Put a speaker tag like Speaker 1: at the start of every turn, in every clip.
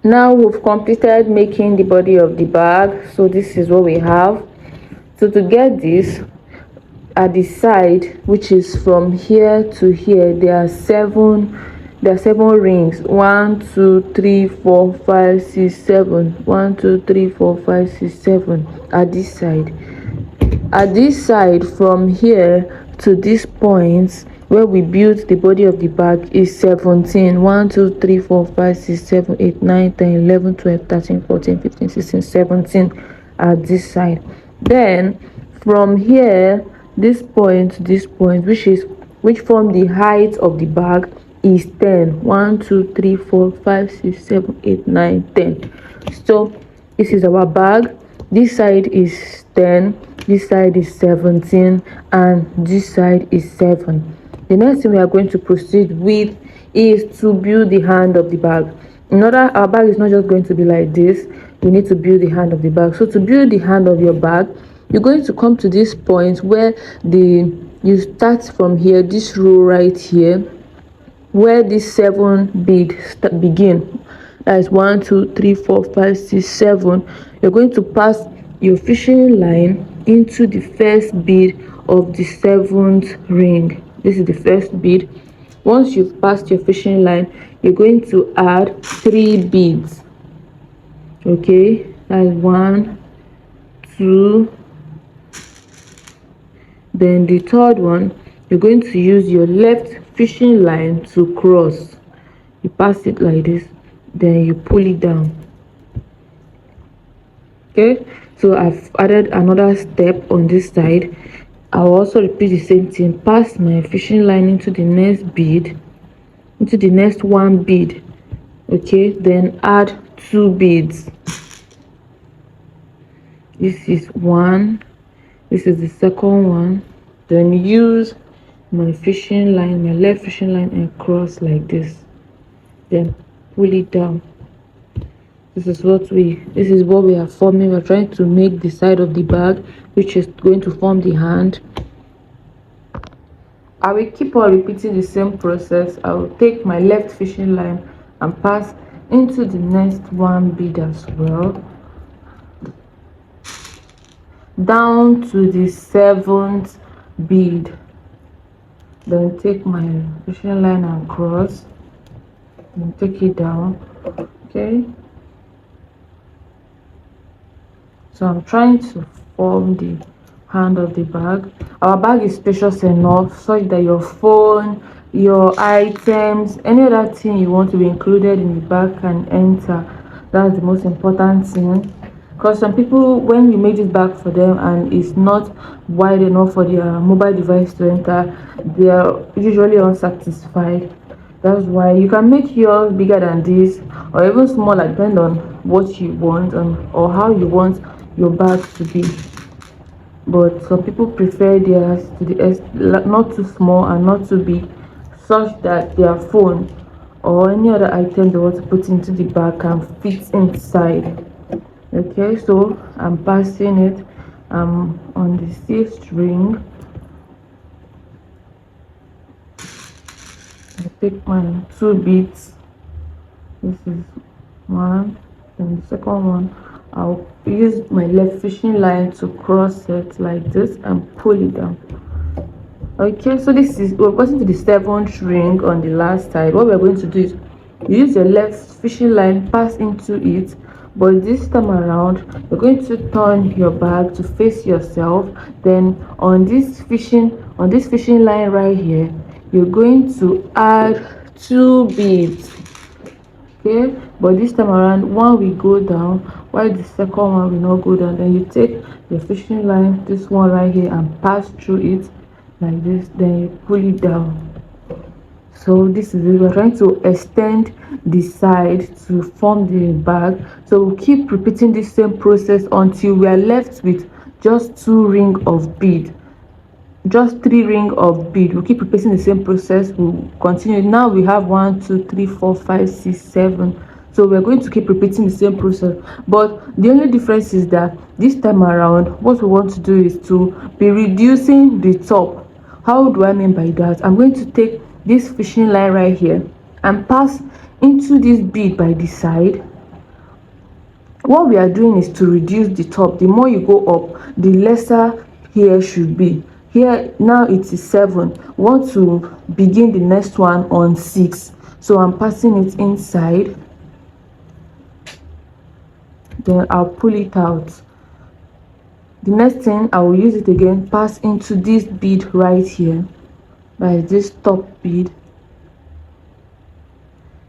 Speaker 1: Now we've completed making the body of the bag, so this is what we have. So to get this, at the side, which is from here to here, there are seven rings. 1 2 3 4 5 6 7. 1 2 3 4 5 6 7 at this side. At this side, from here to this point where we built the body of the bag, is 17. 1 2 3 4 5 6 7 8 9 10 11 12 13 14 15 16 17 at this side. Then from here, this point to this point, which form the height of the bag, is 10. 1 2 3 4 5 6 7 8 9 10. So this is our bag. This side is 10, this side is 17, and this side is 7. The next thing we are going to proceed with is to build the hand of the bag. Our bag is not just going to be like this. We need to build the hand of the bag. So to build the hand of your bag, you're going to come to this point where you start from here, this row right here, where these 7 beads begin. That is 1 2 3 4 5 6 7. You're going to pass your fishing line into the first bead of the 7th ring. This is the first bead. Once you've passed your fishing line, you're going to add 3 beads. Okay, that is 1 2. Then the third one, you're going to use your left fishing line to cross. You pass it like this, then you pull it down. Okay, so I've added another step on this side. I'll also repeat the same thing. Pass my fishing line into the next bead, into the next 1 bead. Okay, then add 2 beads. This is 1, this is the second one. Then use my fishing line, my left fishing line, and cross like this, then pull it down. This is what we are forming. We're trying to make the side of the bag, which is going to form the hand. I will keep on repeating the same process. I will take my left fishing line and pass into the next 1 bead as well, down to the 7th bead. Then take my fishing line and cross and take it down. Okay, so I'm trying to form the hand of the bag. Our bag is spacious enough such that your phone, your items, any other thing you want to be included in the bag can enter. That's the most important thing, because some people, when you make this bag for them and it's not wide enough for their mobile device to enter, they are usually unsatisfied. That's why you can make yours bigger than this or even smaller, depending on what you want or how you want your bag to be. But some people prefer theirs to not too small and not too big, such that their phone or any other item they want to put into the bag can fit inside. Okay, so I'm passing it on the 6th ring. I take my 2 beads. This is 1, and the second one, I'll use my left fishing line to cross it like this and pull it down. Okay, so we're going to the 7th ring on the last side. What we're going to do is use your left fishing line, pass into it, but this time around you're going to turn your bag to face yourself. Then on this fishing line right here, you're going to add 2 beads. Okay, but this time around one will go down while the second one will not go down. Then you take your fishing line, this one right here, and pass through it like this, then you pull it down. So this is it. We're trying to extend the side to form the bag, so we'll keep repeating this same process until we are left with just 2 rings of bead, just 3 rings of bead. We'll keep repeating the same process. We'll continue. Now we have 1 2 3 4 5 6 7. So we're going to keep repeating the same process, but the only difference is that this time around what we want to do is to be reducing the top. How do I mean by that? I'm going to take this fishing line right here and pass into this bead by the side. what we are doing is to reduce the top. The more you go up, the lesser here should be. Here now it is 7. We want to begin the next one on 6, so I'm passing it inside, then I'll pull it out. The next thing, I will use it again, pass into this bead right here, like this top bead,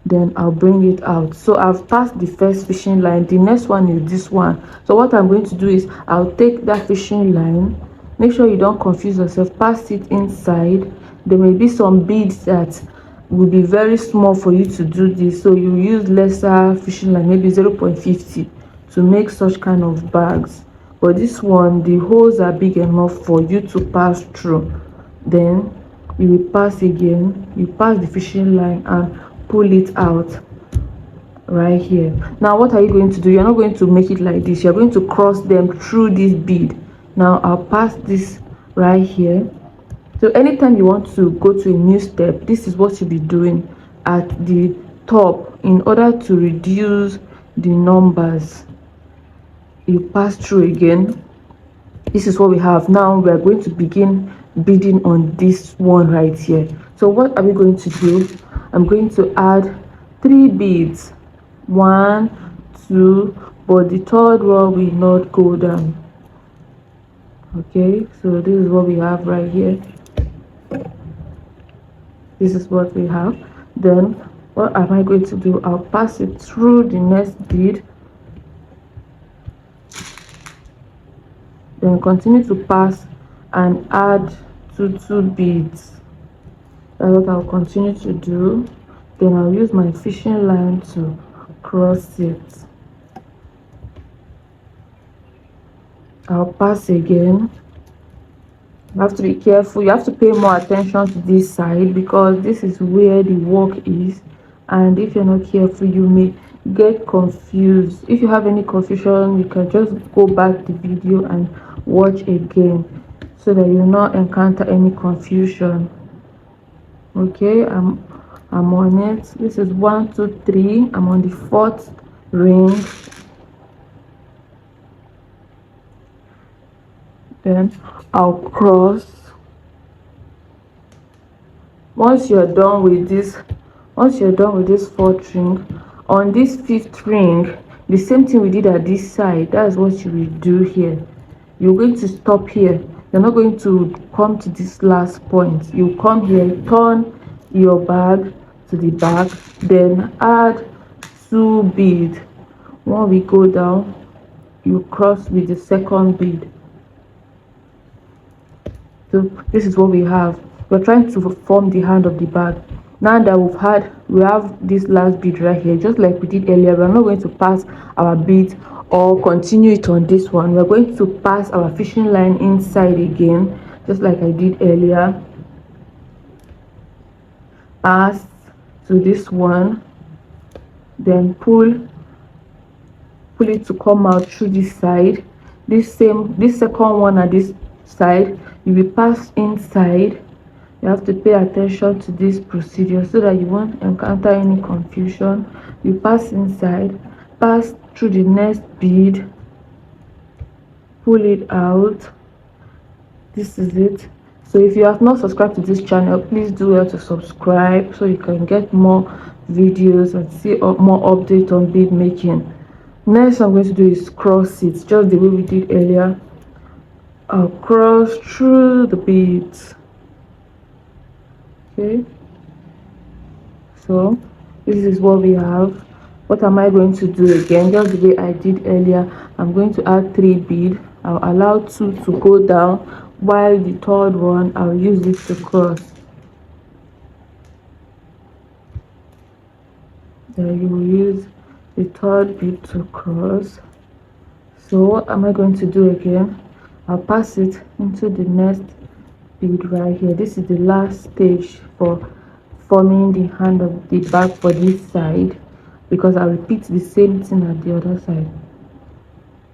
Speaker 1: then I'll bring it out. So I've passed the first fishing line. The next one is this one. So what I'm going to do is I'll take that fishing line, make sure you don't confuse yourself, pass it inside. There may be some beads that will be very small for you to do this, so you use lesser fishing line, maybe 0.50, to make such kind of bags. But this one, the holes are big enough for you to pass through. Then you will pass again, you pass the fishing line and pull it out right here. Now what are you going to do? You're not going to make it like this, you're going to cross them through this bead. Now I'll pass this right here. So anytime you want to go to a new step, this is what you'll be doing at the top in order to reduce the numbers. You pass through again. This is what we have. Now we are going to begin beading on this one right here. So what are we going to do? I'm going to add 3 beads, 1, 2, but the third one will not go down. Okay, so this is what we have right here. This is what we have. Then what am I going to do? I'll pass it through the next bead, then continue to pass and add 2 beads. That's what I'll continue to do. Then I'll use my fishing line to cross it. I'll pass again. You have to be careful. You have to pay more attention to this side because this is where the work is, and if you're not careful you may get confused. If you have any confusion, you can just go back the video and watch again so that you'll not encounter any confusion. Okay, I'm on it. This is 1, 2, 3. I'm on the 4th ring. Then I'll cross. Once you're done with this 4th ring, on this 5th ring, the same thing we did at this side, that's what you will do here. You're going to stop here. You're not going to come to this last point. You come here, turn your bag to the back, then add 2 beads. When we go down, you cross with the 2nd bead. So this is what we have. We're trying to form the hand of the bag. Now that we have this last bead right here, just like we did earlier. We're not going to pass our bead or continue it on this one. We're going to pass our fishing line inside again, just like I did earlier. Pass to this one, then pull it to come out through this side. This 2nd one at this side, you will pass inside. You have to pay attention to this procedure so that you won't encounter any confusion. You pass inside, pass through the next bead, pull it out. This is it. So if you have not subscribed to this channel, please do well to subscribe so you can get more videos and see more updates on bead making. Next I'm going to do is cross it, just the way we did earlier. I'll cross through the beads. Okay, so this is what we have. What am I going to do again? Just the way I did earlier. I'm going to add 3 beads. I'll allow 2 to go down, while the 3rd one I'll use it to cross. Then you will use the 3rd bead to cross. So what am I going to do again? I'll pass it into the next bead right here. This is the last stage for forming the hand of the bag for this side, because I'll repeat the same thing at the other side.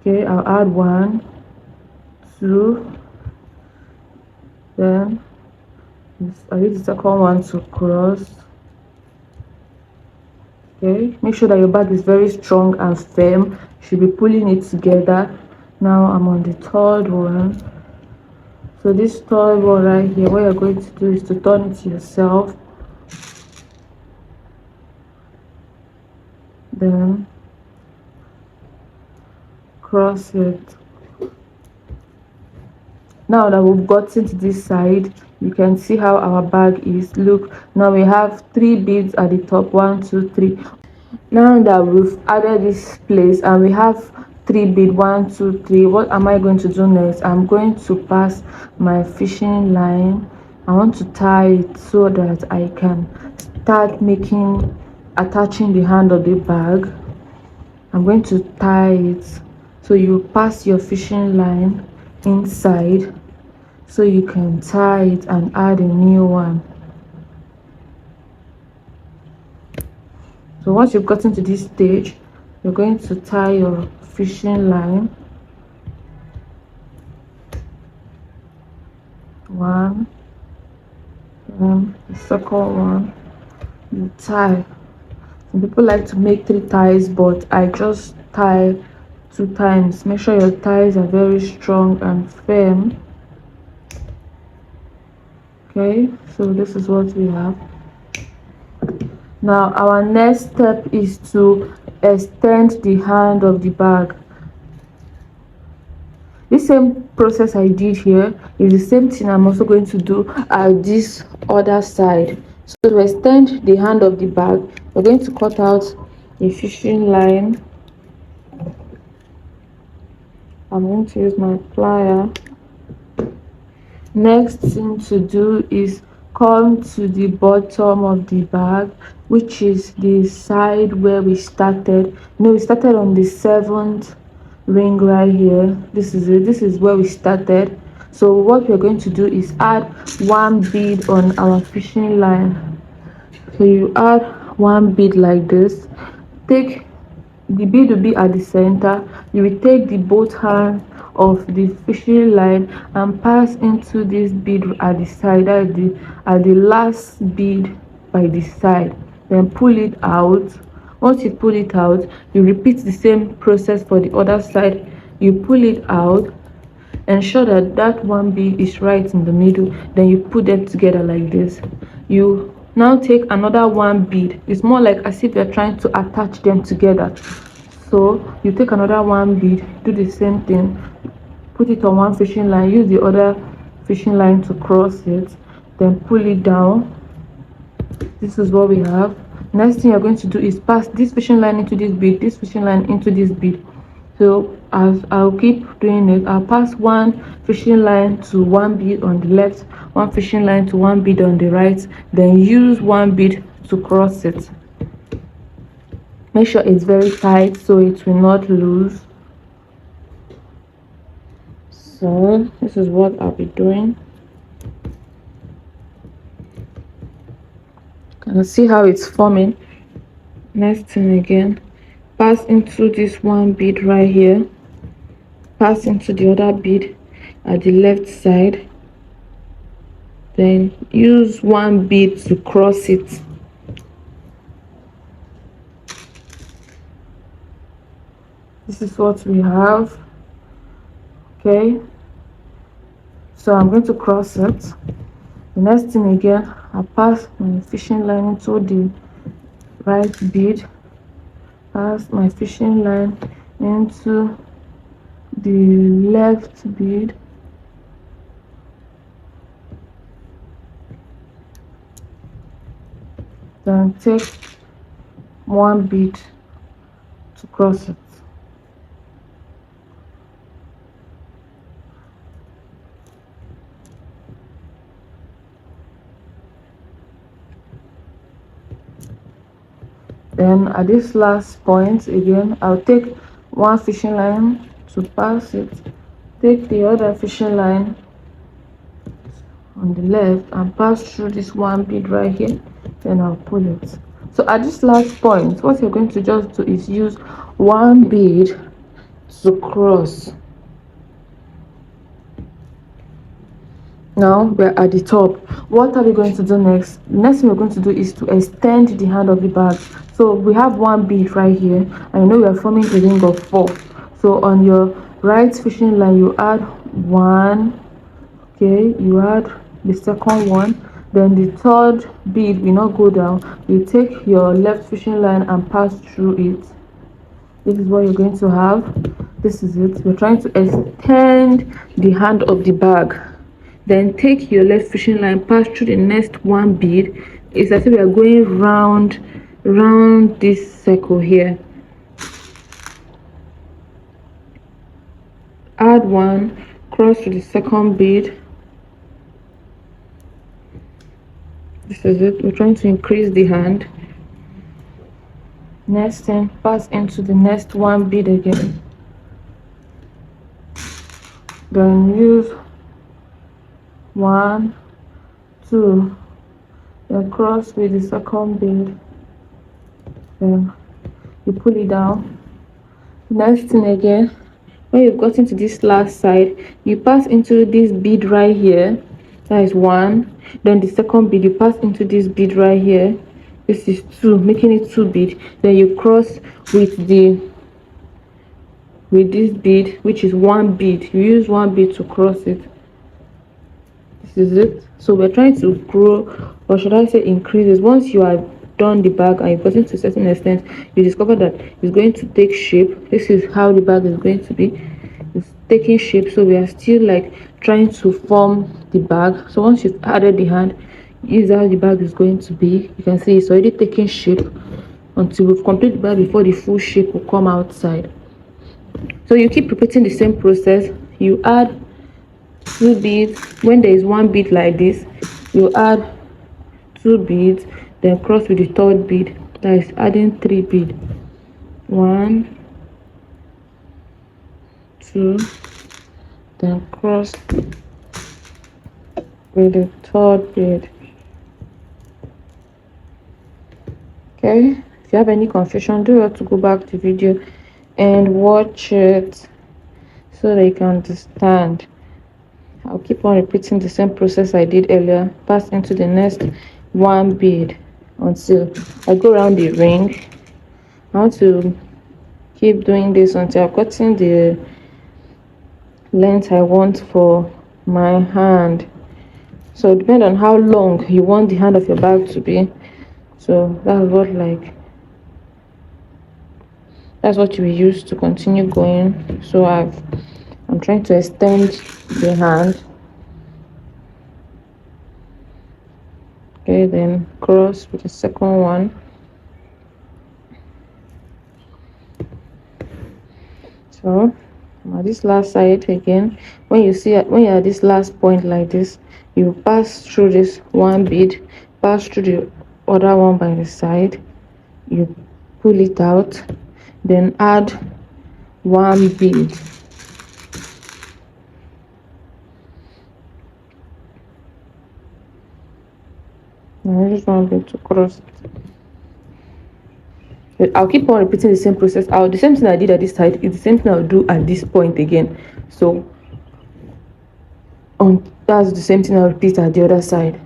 Speaker 1: Okay, I'll add 1, 2, then I'll use the 2nd one to cross. Okay, make sure that your bag is very strong and firm. should be pulling it together. Now I'm on the third one. So this third one right here, what you're going to do is to turn it yourself, then cross it. Now that we've gotten to this side, you can see how our bag is. Look, now we have 3 beads at the top, 1 2 3. Now that we've added this place and we have 3 bead, 1 2 3, what am I going to do next? I'm going to pass my fishing line. I want to tie it so that I can start attaching the hand of the bag. I'm going to tie it. So you pass your fishing line inside so you can tie it and add a new one. So once you've gotten to this stage, you're going to tie your fishing line. 1, and the second one you tie. Some people like to make 3 ties, but I just tie 2 times. Make sure your ties are very strong and firm. Okay, so this is what we have. Now our next step is to extend the hand of the bag. This same process I did here is the same thing I'm also going to do at this other side. So to extend the hand of the bag, we're going to cut out a fishing line. I'm going to use my plier. Next thing to do is come to the bottom of the bag, which is the side where we started. We started on the 7th ring right here. This is it. This is where we started. So what we're going to do is add 1 bead on our fishing line. So you add 1 bead like this. Take the bead will be at the center. You will take the both hand of the fishing line and pass into this bead at the side, at the last bead by the side. Then pull it out. Once you pull it out, you repeat the same process for the other side. You pull it out, ensure that that 1 bead is right in the middle, then you put them together like this. You now take another 1 bead. It's more like as if you're trying to attach them together. So you take another 1 bead, do the same thing, put it on 1 fishing line, use the other fishing line to cross it, then pull it down. This is what we have. Next thing you're going to do is pass this fishing line into this bead, this fishing line into this bead. So as I'll keep doing it, I'll pass 1 fishing line to 1 bead on the left, 1 fishing line to 1 bead on the right, then use 1 bead to cross it. Make sure it's very tight so it will not lose. So this is what I'll be doing. Can you see how it's forming? Next thing again, pass into this 1 bead right here, pass into the other bead at the left side, then use 1 bead to cross it. This is what we have. Okay, so I'm going to cross it. The next thing again, I pass my fishing line into the right bead, pass my fishing line into the left bead, then take 1 bead to cross it. Then at this last point again, I'll take 1 fishing line to pass it, take the other fishing line on the left and pass through this 1 bead right here, then I'll pull it. So at this last point, what you're going to just do is use 1 bead to cross. Now we're at the top. What are we going to do next? The next thing we're going to do is to extend the hand of the bag. So we have one bead right here, and you know we are forming a ring of 4. So on your right fishing line you add 1, okay, you add the second one, then the third bead will not go down. You take your left fishing line and pass through it. This is what you're going to have. This is it. We're trying to extend the hand of the bag. Then take your left fishing line, pass through the next one bead. It's as if we are going round this circle here. Add 1, cross to the second bead. This is it. We're trying to increase the hand. Next thing, pass into the next one bead again. Then use 1, 2, then cross with the second bead. Then you pull it down. Next thing again, when you've gotten to this last side, you pass into this bead right here. That is 1. Then the second bead, you pass into this bead right here. This is 2, making it 2 bead. Then you cross with this bead, which is 1 bead. You use 1 bead to cross it. This is it. So we're trying to grow, or should I say increase this. Once you are done the bag and you've gotten to a certain extent, you discover that it's going to take shape. This is how the bag is going to be. It's taking shape, so we are still like trying to form the bag. So once you've added the hand, is how the bag is going to be. You can see it's already taking shape until we've completed the bag before the full shape will come outside. So you keep repeating the same process. You add 2 beads. When there is 1 bead like this, you add 2 beads, then cross with the third bead. That is adding 3 beads. 1, 2, then cross with the third bead. Okay, if you have any confusion, do have to go back to the video and watch it so that you can understand. I'll keep on repeating the same process I did earlier. Pass into the next 1 bead until I go around the ring. I want to keep doing this until I've gotten the length I want for my hand. So depend on how long you want the hand of your bag to be. So that's what you will use to continue going. So I'm trying to extend the hand. Okay, then cross with the second one. So at this last side again, when you're at this last point like this, you pass through this 1 bead, pass through the other one by the side, you pull it out, then add 1 bead. I just want them to cross it. I'll keep on repeating the same process. The same thing I did at this side is the same thing I'll do at this point again. So that's the same thing I'll repeat at the other side.